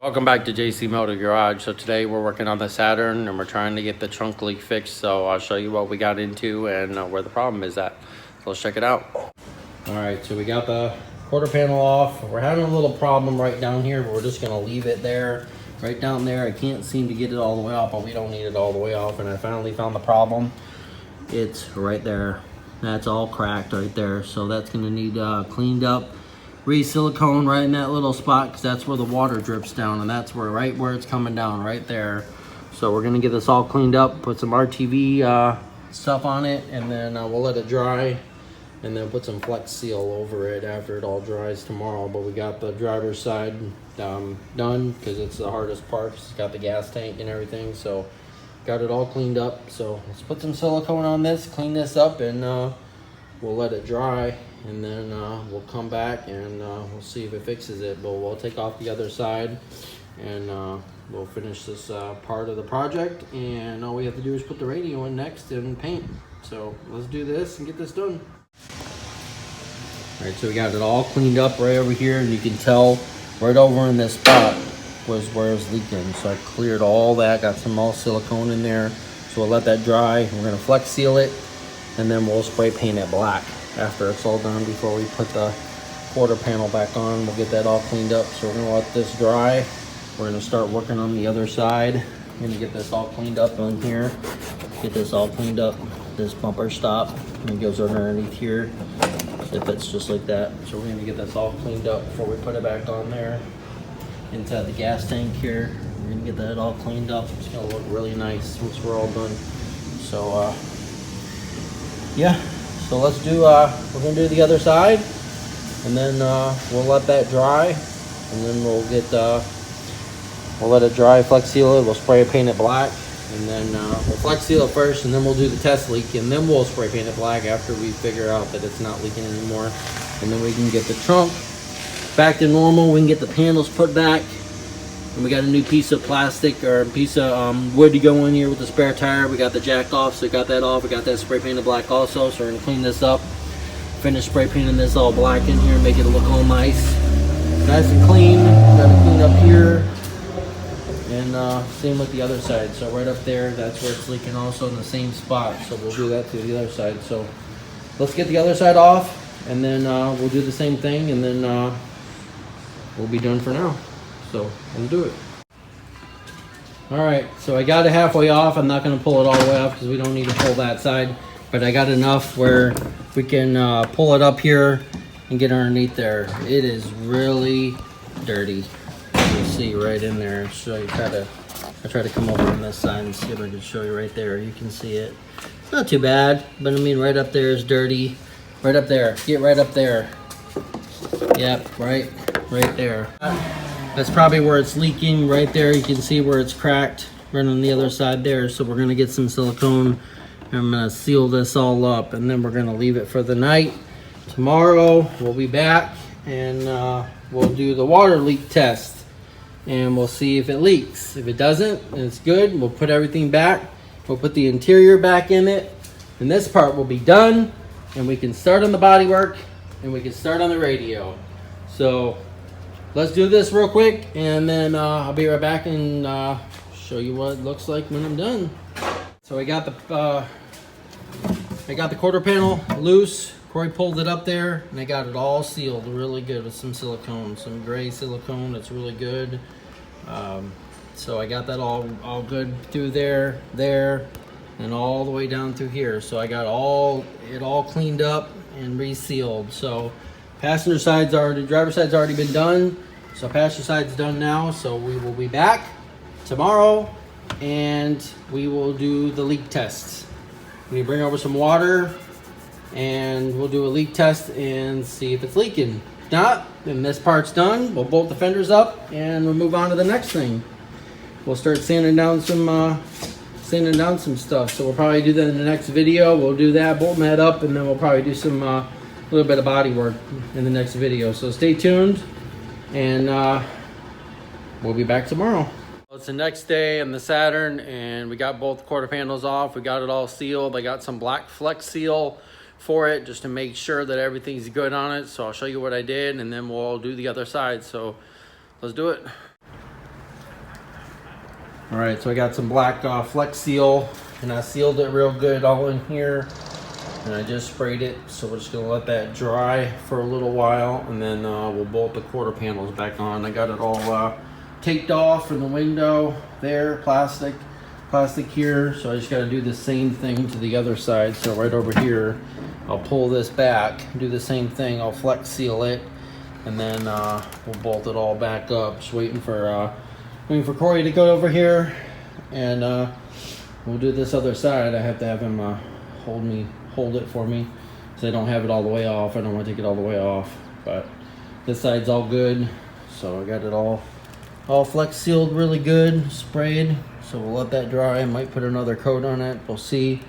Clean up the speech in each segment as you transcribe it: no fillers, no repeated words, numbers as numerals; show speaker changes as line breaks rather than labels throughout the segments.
Welcome back to JC Motor Garage. So today we're working on the Saturn and we're trying to get the trunk leak fixed. So I'll show you what we got into and where the problem is at. So let's check it out. All right, so we got the quarter panel off. We're having a little problem right down here, but we're just gonna leave it there. Right down there, I can't seem to get it all the way off, but we don't need it all the way off. And I finally found the problem. It's right there. That's all cracked right there. So that's gonna need cleaned up. Re-silicone right in that little spot, because that's where the water drips down, and that's where right where it's coming down right there. So we're gonna get this all cleaned up, put some RTV stuff on it, and then we'll let it dry, and then put some flex seal over it after it all dries tomorrow. But we got the driver's side done, because it's the hardest part. It's got the gas tank and everything, so got it all cleaned up. So let's put some silicone on this, clean this up, and we'll let it dry, and then we'll come back and we'll see if it fixes it. But we'll take off the other side and we'll finish this part of the project, and all we have to do is put the radio in next and paint. So let's do this and get this done. All right, so we got it all cleaned up right over here, and you can tell right over in this spot was where it's leaking. So I cleared all that, got some all silicone in there. So we'll let that dry. We're gonna flex seal it, and then we'll spray paint it black after it's all done, before we put the quarter panel back on. We'll get that all cleaned up. So we're gonna let this dry. We're gonna start working on the other side. I'm gonna get this all cleaned up on here. Get this all cleaned up. This bumper stop, and it goes underneath here. It fits just like that. So we're gonna get this all cleaned up before we put it back on there. Inside the gas tank here, we're gonna get that all cleaned up. It's gonna look really nice once we're all done. So yeah, so let's do we're gonna do the other side, and then we'll let that dry, and then we'll get we'll let it dry, flex seal it, we'll spray paint it black, and then we'll flex seal it first, and then we'll do the test leak, and then we'll spray paint it black after we figure out that it's not leaking anymore. And then we can get the trunk back to normal. We can get the panels put back, and we got a new piece of plastic or a piece of wood to go in here with the spare tire. We got the jack off, so we got that off. We got that spray painted black also, so we're gonna clean this up, finish spray painting this all black in here, make it look all nice and clean. Got to clean up here, and same with the other side. So right up there, that's where it's leaking also, in the same spot. So we'll do that to the other side. So let's get the other side off, and then we'll do the same thing, and then we'll be done for now. So we'll do it. All right, so I got it halfway off. I'm not gonna pull it all the way off, because we don't need to pull that side, but I got enough where we can pull it up here and get underneath there. It is really dirty. You'll see right in there. So I try to come over on this side and see if I can show you right there. You can see it. It's not too bad, but I mean, right up there is dirty. Right up there, get right up there. Yep, right there. That's probably where it's leaking right there. You can see where it's cracked right on the other side there. So we're gonna get some silicone, and I'm gonna seal this all up, and then we're gonna leave it for the night. Tomorrow we'll be back, and we'll do the water leak test, and we'll see if it leaks. If it doesn't, and it's good, we'll put everything back. We'll put the interior back in it, and this part will be done, and we can start on the bodywork, and we can start on the radio. So let's do this real quick, and then I'll be right back and show you what it looks like when I'm done. So I got the quarter panel loose. Corey pulled it up there, and I got it all sealed really good with some silicone, some gray silicone. It's really good. So I got that all good through there, and all the way down through here. So I got it all cleaned up and resealed. So driver's side's already been done. So passenger side's done now. So we will be back tomorrow, and we will do the leak test. We bring over some water, and we'll do a leak test and see if it's leaking. If not, then this part's done. We'll bolt the fenders up, and we'll move on to the next thing. We'll start sanding down some stuff. So we'll probably do that in the next video. We'll do that, bolting that up, and then we'll probably do some little bit of body work in the next video. So stay tuned, and we'll be back tomorrow. It's the next day in the Saturn, and we got both quarter panels off. We got it all sealed. I got some black flex seal for it, just to make sure that everything's good on it. So I'll show you what I did, and then we'll do the other side. So let's do it. All right, so I got some black Flex Seal, and I sealed it real good all in here, and I just sprayed it. So we're just gonna let that dry for a little while, and then we'll bolt the quarter panels back on. I got it all taped off from the window there, plastic here. So I just got to do the same thing to the other side. So right over here, I'll pull this back, do the same thing. I'll Flex Seal it, and then we'll bolt it all back up. Just waiting for Corey to go over here, and we'll do this other side. I have to have him hold it for me, because I don't have it all the way off. I don't want to take it all the way off, but this side's all good. So I got it all Flex Sealed really good, sprayed. So we'll let that dry. I might put another coat on it. We'll see,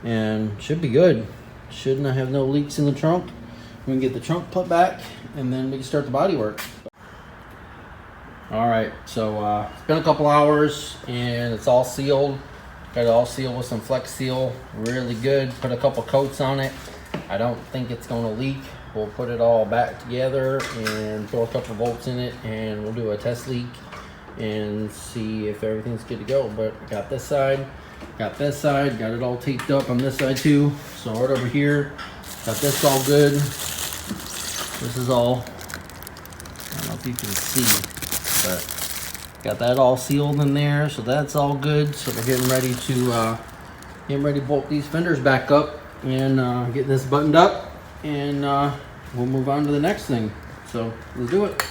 and should be good. Should not have no leaks in the trunk. We can get the trunk put back, and then we can start the body work. All right, so it's been a couple hours, and it's all sealed. Got it all sealed with some Flex Seal, really good. Put a couple coats on it. I don't think it's gonna leak. We'll put it all back together and throw a couple bolts in it, and we'll do a test leak and see if everything's good to go. But got this side, got it all taped up on this side too. So right over here, got this all good. This is all, I don't know if you can see, but got that all sealed in there, so that's all good. So we're getting ready to bolt these fenders back up and get this buttoned up, and we'll move on to the next thing. So let's do it.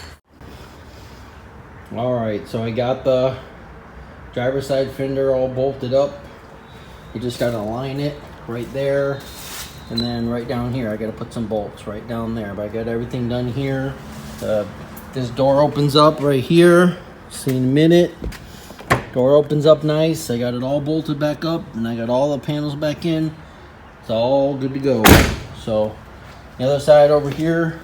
All right, so I got the driver's side fender all bolted up. You just gotta align it right there, and then right down here I gotta put some bolts right down there. But I got everything done here. This door opens up right here. See in a minute. Door opens up nice. I got it all bolted back up, and I got all the panels back in. It's all good to go. So the other side over here,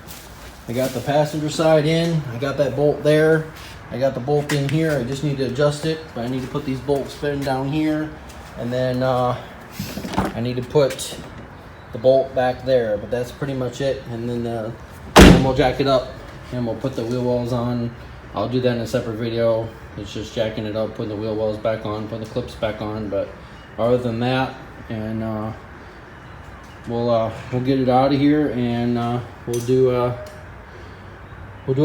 I got the passenger side in. I got that bolt there. I got the bolt in here. I just need to adjust it, but I need to put these bolts spin down here, and then I need to put the bolt back there. But that's pretty much it. And then we'll jack it up, and we'll put the wheel wells on. I'll do that in a separate video. It's just jacking it up, putting the wheel wells back on, putting the clips back on. But other than that, and we'll get it out of here, and we'll do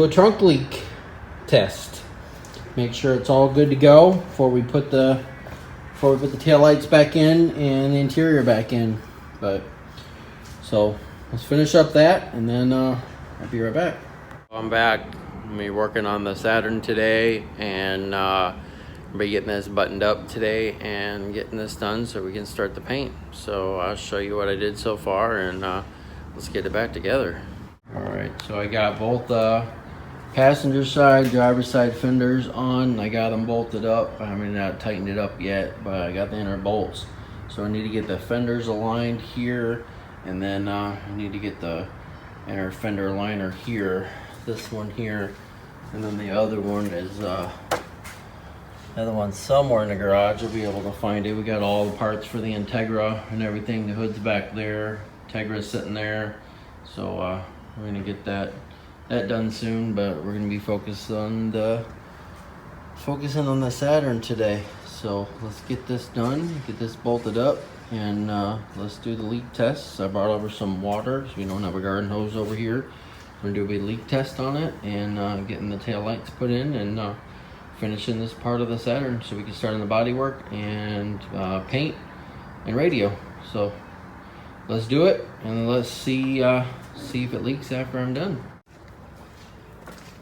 a trunk leak test. Make sure it's all good to go before we put the tail lights back in and the interior back in. But so let's finish up that, and then I'll be right back. I'm back. I'm be working on the Saturn today, and I'll be getting this buttoned up today and getting this done so we can start the paint. So I'll show you what I did so far, and let's get it back together. All right, so I got both passenger side, driver's side fenders on. I got them bolted up. I haven't tightened it up yet, but I got the inner bolts. So I need to get the fenders aligned here, and then I need to get the inner fender liner here, this one here, and then the other one is the other one somewhere in the garage. You'll be able to find it. We got all the parts for the Integra and everything. The hood's back there, Integra's sitting there. So we're gonna get that done soon, but we're gonna be focusing on the Saturn today. So let's get this done, get this bolted up, and let's do the leak tests. I brought over some water, so we don't have a garden hose over here. We're gonna do a big leak test on it, and getting the tail lights put in, and finishing this part of the Saturn so we can start on the body work and paint and radio. So let's do it, and let's see if it leaks after I'm done.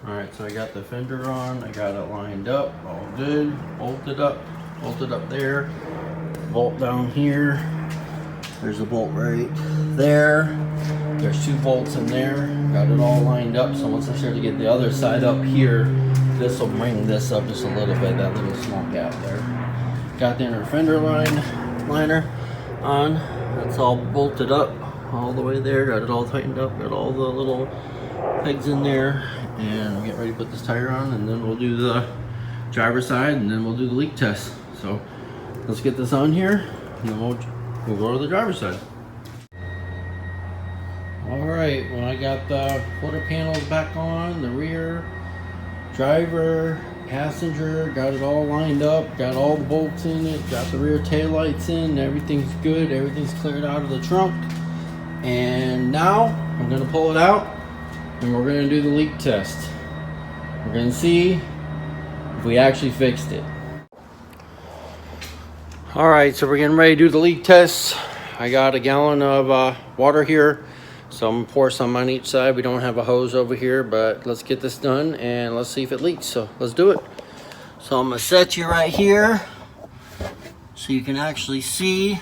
All right, so I got the fender on. I got it lined up, all good, bolted up there. Bolt down here. There's a bolt right there. There's 2 bolts in there. Got it all lined up. So once I start to get the other side up here, this will bring this up just a little bit, that little small gap there. Got the inner fender liner on. That's all bolted up all the way there. Got it all tightened up. Got all the little pegs in there. And we'll get ready to put this tire on, and then we'll do the driver's side, and then we'll do the leak test. So let's get this on here, and then we'll go to the driver's side. All right, well, I got the quarter panels back on, the rear, driver, passenger, got it all lined up, got all the bolts in it, got the rear taillights in, everything's good, everything's cleared out of the trunk. And now I'm gonna pull it out and we're gonna do the leak test. We're gonna see if we actually fixed it. All right, so we're getting ready to do the leak test. I got a gallon of water here, so I'm gonna pour some on each side. We don't have a hose over here, but let's get this done and let's see if it leaks. So let's do it. So I'm gonna set you right here so you can actually see,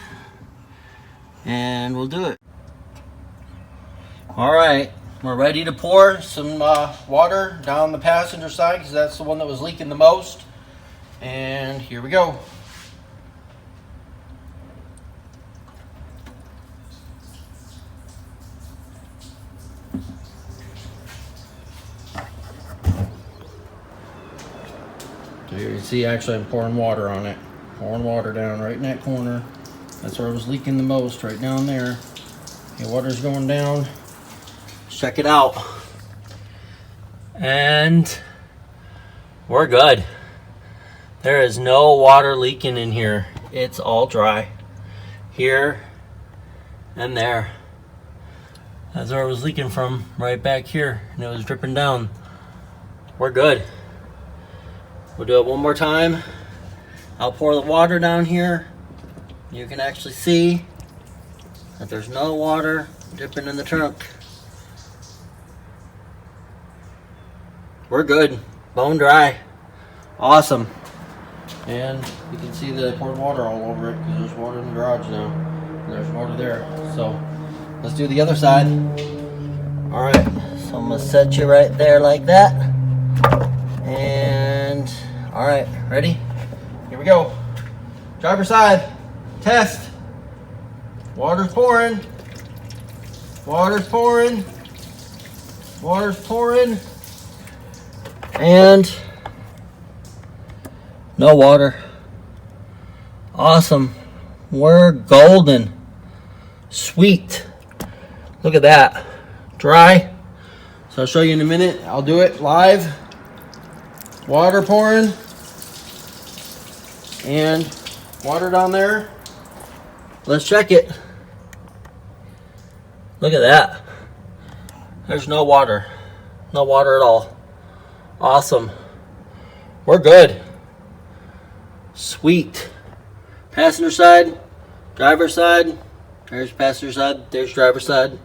and we'll do it. All right, we're ready to pour some water down the passenger side because that's the one that was leaking the most. And here we go. So here you see, actually I'm pouring water on it. Pouring water down right in that corner. That's where it was leaking the most, right down there. Okay, water's going down. Check it out. And we're good. There is no water leaking in here. It's all dry. Here and there. That's where it was leaking from, right back here. And it was dripping down. We're good. We'll do it one more time. I'll pour the water down here. You can actually see that there's no water dripping in the trunk. We're good. Bone dry. Awesome. And you can see that I poured water all over it because there's water in the garage now. And there's water there. So let's do the other side. All right. So I'm going to set you right there like that. And all right, ready? Here we go. Driver's side. Test. Water's pouring. Water's pouring. Water's pouring. And no water. Awesome. We're golden. Sweet. Look at that. Dry. So I'll show you in a minute. I'll do it live. Water pouring. And water down there. Let's check it. Look at that. There's no water. No water at all. Awesome. We're good. Sweet. Passenger side, driver's side. There's passenger side, there's driver's side.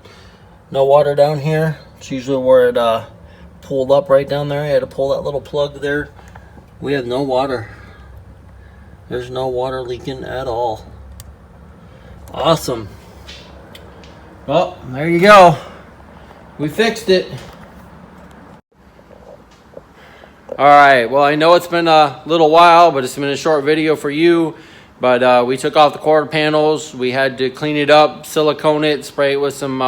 No water down here. It's usually where it pulled up right down there. I had to pull that little plug there. We have no water. There's no water leaking at all. Awesome. Well, there you go. We fixed it. Alright, well I know it's been a little while, but it's been a short video for you. But we took off the quarter panels. We had to clean it up, silicone it, spray it with some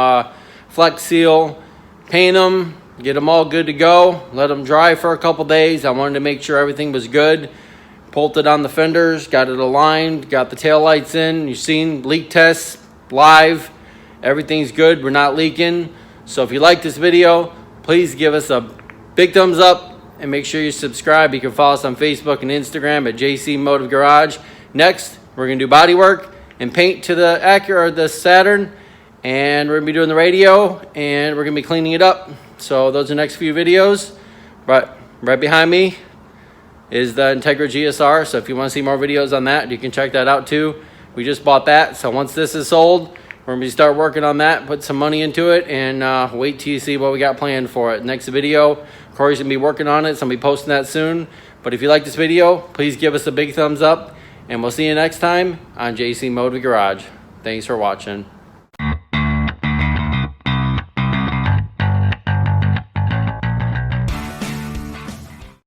Flex Seal, paint them, get them all good to go, let them dry for a couple days. I wanted to make sure everything was good. Bolted on the fenders, got it aligned, got the tail lights in. You've seen leak tests live. Everything's good, we're not leaking. So if you like this video, please give us a big thumbs up. And make sure you subscribe. You can follow us on Facebook and Instagram at JC Motive Garage. Next, we're going to do body work and paint to the Acura or the Saturn. And we're going to be doing the radio. And we're going to be cleaning it up. So those are the next few videos. But right behind me is the Integra GSR. So if you want to see more videos on that, you can check that out too. We just bought that. So once this is sold, we're going to start working on that. Put some money into it. And wait till you see what we got planned for it. Next video, Corey's going to be working on it, so I'm going to be posting that soon. But if you like this video, please give us a big thumbs up. And we'll see you next time on JC Motive Garage. Thanks for watching.